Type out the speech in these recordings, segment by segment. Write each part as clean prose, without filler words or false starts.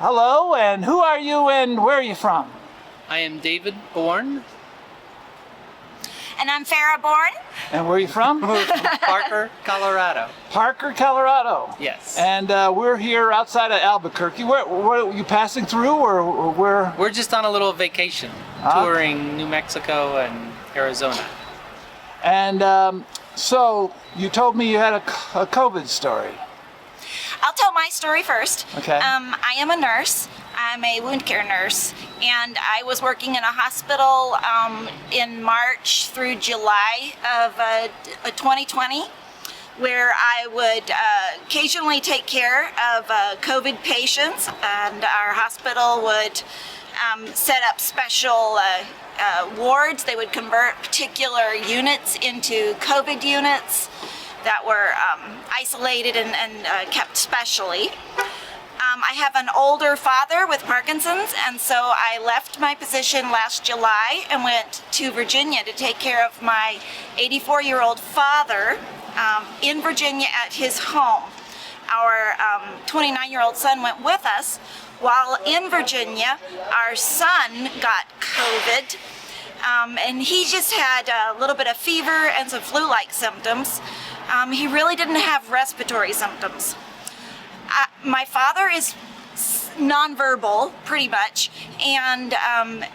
Hello, and who are you and where are you from? I am David Bourne. And I'm Fara Bourne. And where are you from? Parker, Colorado. Parker, Colorado. Yes. And we're here outside of Albuquerque. Where are you passing through, or where? We're just on a little vacation, touring New Mexico and Arizona. And so you told me you had a COVID story. I'll tell my story first. Okay. I am a nurse. I'm a wound care nurse, and I was working in a hospital in March through July of 2020, where I would occasionally take care of COVID patients, and our hospital would set up special wards. They would convert particular units into COVID units that were isolated and kept specially. I have an older father with Parkinson's, and so I left my position last July and went to Virginia to take care of my 84-year-old father in Virginia at his home. Our 29-year-old son went with us. While in Virginia, our son got COVID, and he just had a little bit of fever and some flu-like symptoms. He really didn't have respiratory symptoms. My father is nonverbal, pretty much, and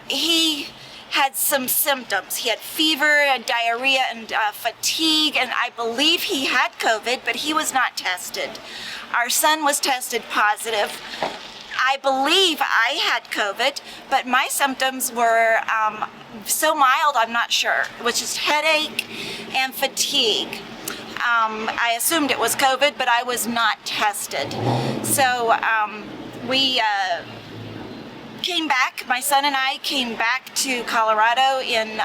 he had some symptoms. He had fever and diarrhea and fatigue, and I believe he had COVID, but he was not tested. Our son was tested positive. I believe I had COVID, but my symptoms were so mild, I'm not sure. It was just headache and fatigue. I assumed it was COVID, but I was not tested. So we came back, my son and I came back to Colorado in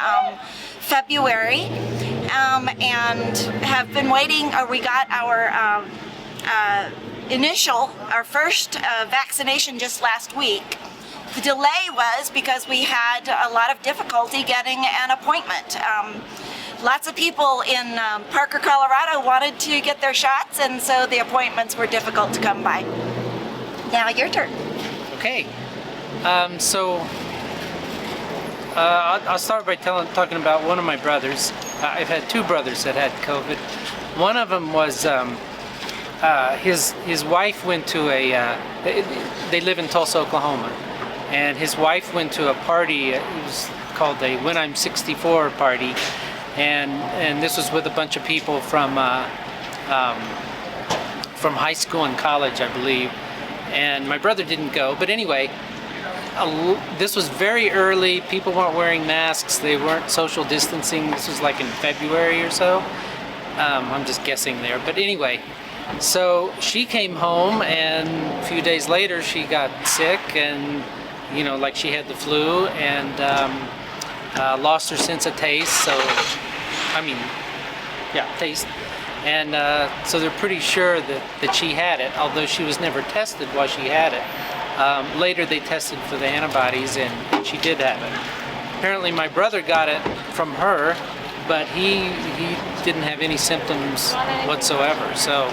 February and have been waiting. We got our our first vaccination just last week. The delay was because we had a lot of difficulty getting an appointment. Lots of people in Parker, Colorado wanted to get their shots, and so the appointments were difficult to come by. Now your turn. Okay. I'll start by talking about one of my brothers. I've had two brothers that had COVID. One of them was his wife went to they live in Tulsa, Oklahoma, and his wife went to a party. It was called a When I'm 64 party. And this was with a bunch of people from high school and college, I believe. And my brother didn't go, but anyway, this was very early. People weren't wearing masks. They weren't social distancing. This was like in February or so. I'm just guessing there, but anyway. So she came home, and a few days later she got sick, and like she had the flu, and lost her sense of taste. So, taste. And so they're pretty sure that she had it, although she was never tested while she had it. Later they tested for the antibodies, and she did have it. Apparently my brother got it from her, but he didn't have any symptoms whatsoever. So,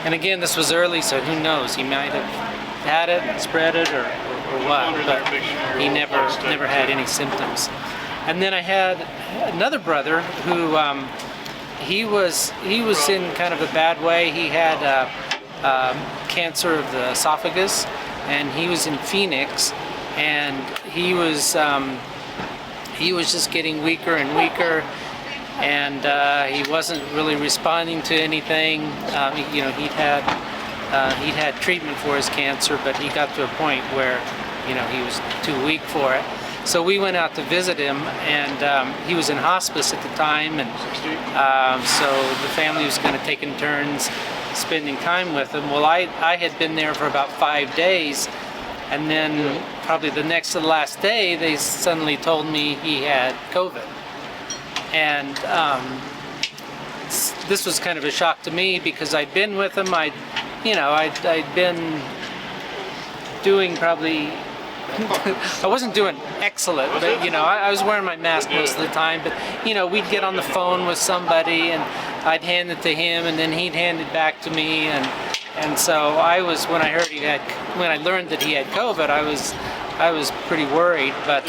and again, this was early, so who knows? He might have had it and spread it or what, but he never had any symptoms. And then I had another brother who he was in kind of a bad way. He had cancer of the esophagus, and he was in Phoenix, and he was just getting weaker and weaker, and he wasn't really responding to anything. He'd had treatment for his cancer, but he got to a point where he was too weak for it. So we went out to visit him, and he was in hospice at the time, and so the family was going to take in turns spending time with him. Well, I had been there for about 5 days, and then probably the next to the last day, they suddenly told me he had COVID. And this was kind of a shock to me because I'd been with him. I'd been doing probably I wasn't doing excellent, but I was wearing my mask most of the time. But we'd get on the phone with somebody, and I'd hand it to him, and then he'd hand it back to me, and And so when I learned that he had COVID, I was pretty worried. But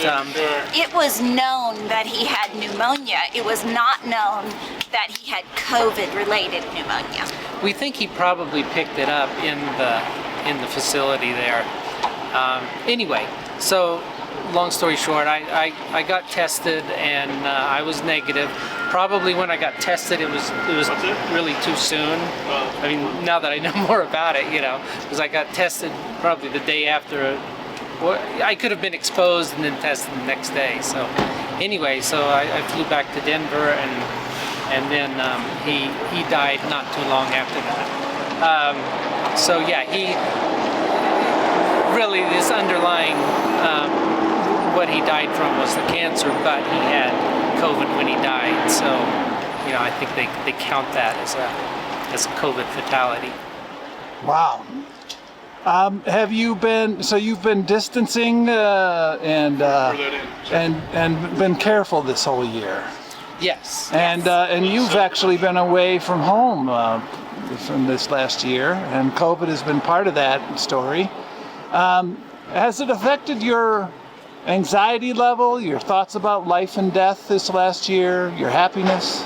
It was known that he had pneumonia. It was not known that he had COVID-related pneumonia. we think he probably picked it up in the facility there. Anyway, so long story short, I got tested and I was negative. Probably when I got tested, it was really too soon. I mean, now that I know more about it, because I got tested probably the day after. I could have been exposed and then tested the next day. So anyway, I flew back to Denver and then he died not too long after that. So yeah, he really, this underlying what he died from was the cancer, but he had COVID when he died. So I think they count that as a COVID fatality. Wow. Have you been? So you've been distancing and been careful this whole year. Yes. And you've actually been away from home from this last year, and COVID has been part of that story. Has it affected your anxiety level, your thoughts about life and death this last year, your happiness?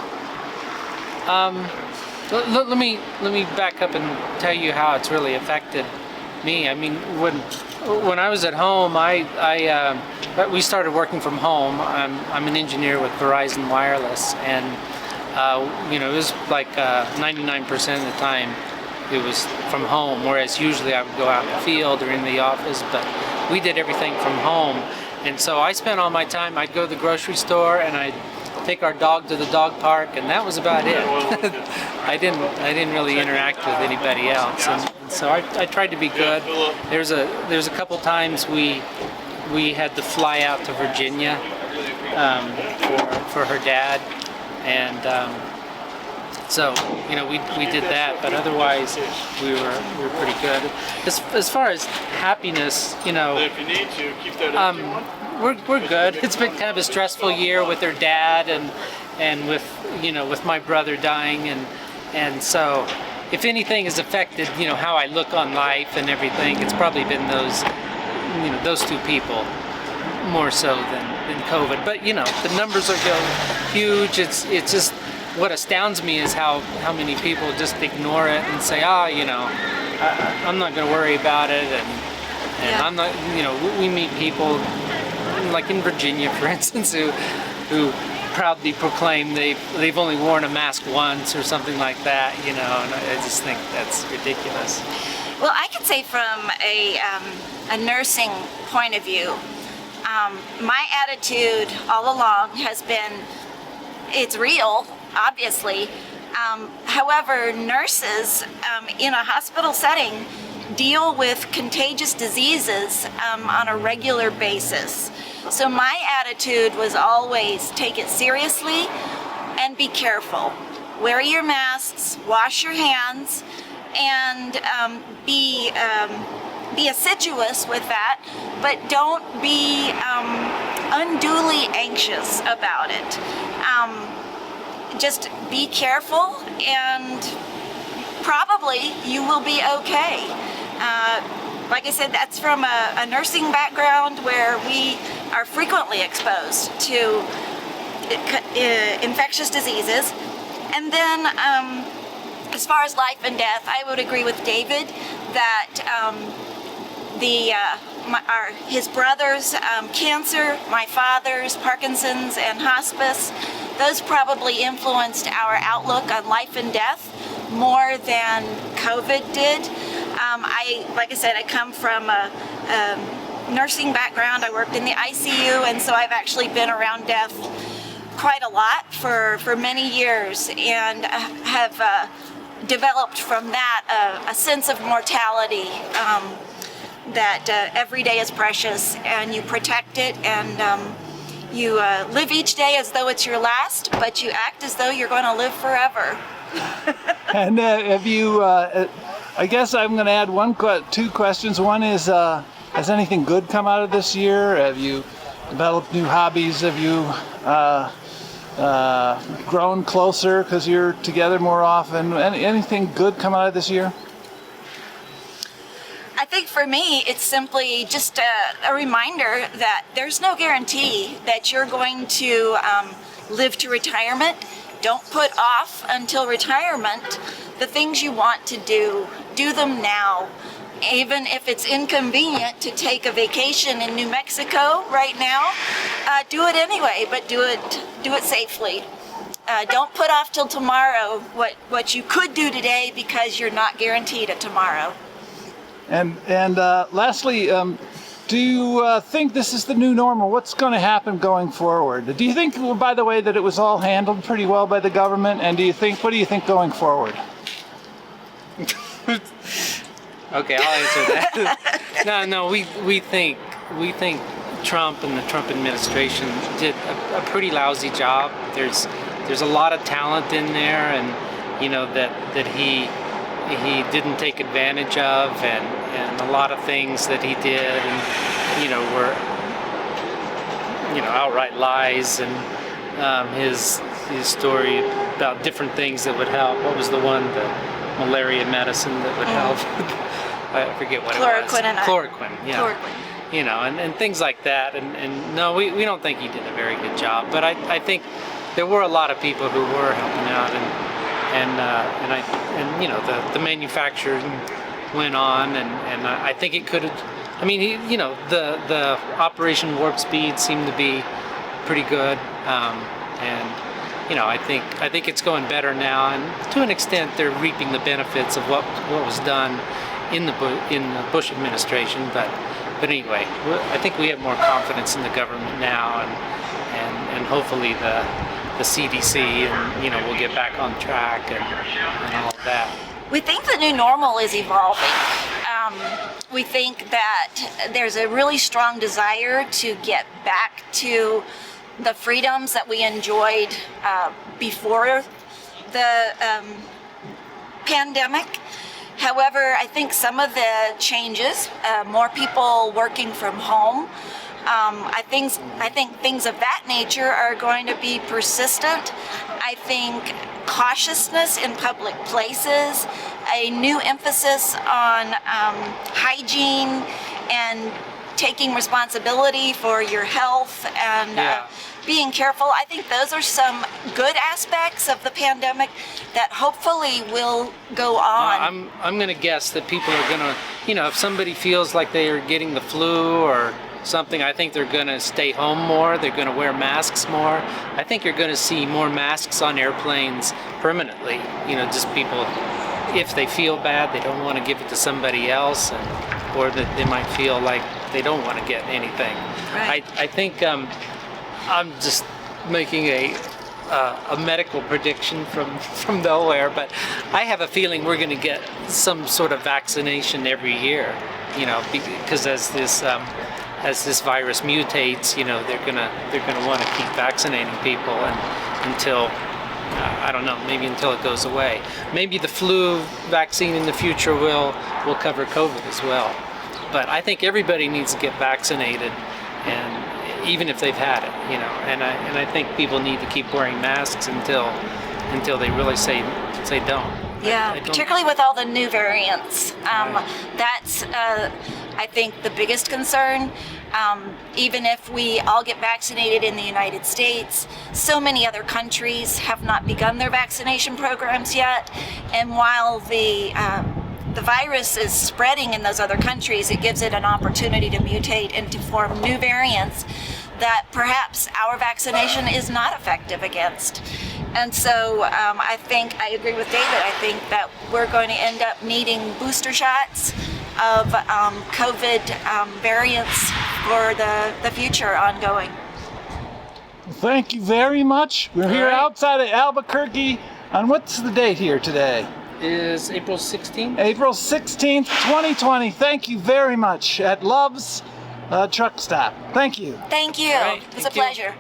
Let me back up and tell you how it's really affected me. I mean, when I was at home, we started working from home. I'm an engineer with Verizon Wireless, and it was like 99% of the time it was from home, whereas usually I would go out in the field or in the office, but we did everything from home. And so I spent all my time, I'd go to the grocery store and I'd take our dog to the dog park, and that was about it. I didn't really interact with anybody else, and so I tried to be good. There's a couple times we had to fly out to Virginia for her dad, and so we did that, but otherwise we were pretty good. As far as happiness, If you need to, keep that we're good. It's been kind of a stressful year with her dad and with my brother dying, and so if anything has affected how I look on life and everything, it's probably been those two people more so than COVID. But the numbers are huge. It's just what astounds me is how many people just ignore it and say, I'm not going to worry about it, and I'm not. We meet people like in Virginia, for instance, who proudly proclaim they've only worn a mask once or something like that, and I just think that's ridiculous. Well, I can say from a nursing point of view, my attitude all along has been, it's real, obviously. However, nurses in a hospital setting deal with contagious diseases on a regular basis. So my attitude was always take it seriously and be careful. Wear your masks, wash your hands, and be assiduous with that, but don't be unduly anxious about it. Just be careful, and probably you will be okay. Like I said, that's from a nursing background where we are frequently exposed to infectious diseases. And then as far as life and death, I would agree with David that his brother's cancer, my father's Parkinson's and hospice, those probably influenced our outlook on life and death more than COVID did. Like I said, I come from a nursing background. I worked in the ICU, and so I've actually been around death quite a lot for many years, and have developed from that a sense of mortality, that every day is precious and you protect it, and you live each day as though it's your last, but you act as though you're going to live forever. And have you, I guess I'm going to add two questions. One is, has anything good come out of this year? Have you developed new hobbies? Have you grown closer because you're together more often? Anything good come out of this year? think for me, it's simply just a reminder that there's no guarantee that you're going to live to retirement. Don't put off until retirement the things you want to do. Do them now. Even if it's inconvenient to take a vacation in New Mexico right now, do it anyway, but do it safely. Don't put off till tomorrow what you could do today, because you're not guaranteed a tomorrow. And lastly, do you think this is the new normal? What's going to happen going forward? Do you think, by the way, that it was all handled pretty well by the government? And what do you think going forward? Okay, I'll answer that. No, we think Trump and the Trump administration did a pretty lousy job. There's a lot of talent in there, and that he didn't take advantage of, and a lot of things that he did, and were outright lies, and his story about different things that would help. What was the one, the malaria medicine that would help? I forget what it was. Chloroquine. Yeah. Chloroquine. And things like that. And no, we don't think he did a very good job. But I think there were a lot of people who were helping out, and the manufacturing went on, and I think it could have. I mean, the Operation Warp Speed seemed to be pretty good, and I think it's going better now, and to an extent they're reaping the benefits of what was done in the Bush administration. But anyway, I think we have more confidence in the government now, and hopefully the CDC, and we'll get back on track and all of that. We think the new normal is evolving. We think that there's a really strong desire to get back to the freedoms that we enjoyed before the pandemic. However, I think some of the changes, more people working from home, I think things of that nature are going to be persistent. I think cautiousness in public places, a new emphasis on hygiene and taking responsibility for your health, and being careful. I think those are some good aspects of the pandemic that hopefully will go on. I'm going to guess that people are going to, if somebody feels like they are getting the flu or something, I think they're going to stay home more. They're going to wear masks more. I think you're going to see more masks on airplanes permanently. Just people, if they feel bad, they don't want to give it to somebody else, or that they might feel like they don't want to get anything. Right. I think I'm just making a medical prediction from nowhere, but I have a feeling we're going to get some sort of vaccination every year. Because as this virus mutates, they're gonna want to keep vaccinating people, and until I don't know, maybe until it goes away. Maybe the flu vaccine in the future will cover COVID as well. But I think everybody needs to get vaccinated, and even if they've had it, And I think people need to keep wearing masks until they really say don't. Yeah, particularly with all the new variants. That's, I think, the biggest concern. Even if we all get vaccinated in the United States, so many other countries have not begun their vaccination programs yet. And while the virus is spreading in those other countries, it gives it an opportunity to mutate and to form new variants that perhaps our vaccination is not effective against. And so I think I agree with David. I think that we're going to end up needing booster shots of COVID variants for the future ongoing. Thank you very much. We're here outside of Albuquerque. And what's the date here today? Is April 16th? April 16th, 2020. Thank you very much at Love's Truck Stop. Thank you. Thank you. All right, It was a thank you. pleasure.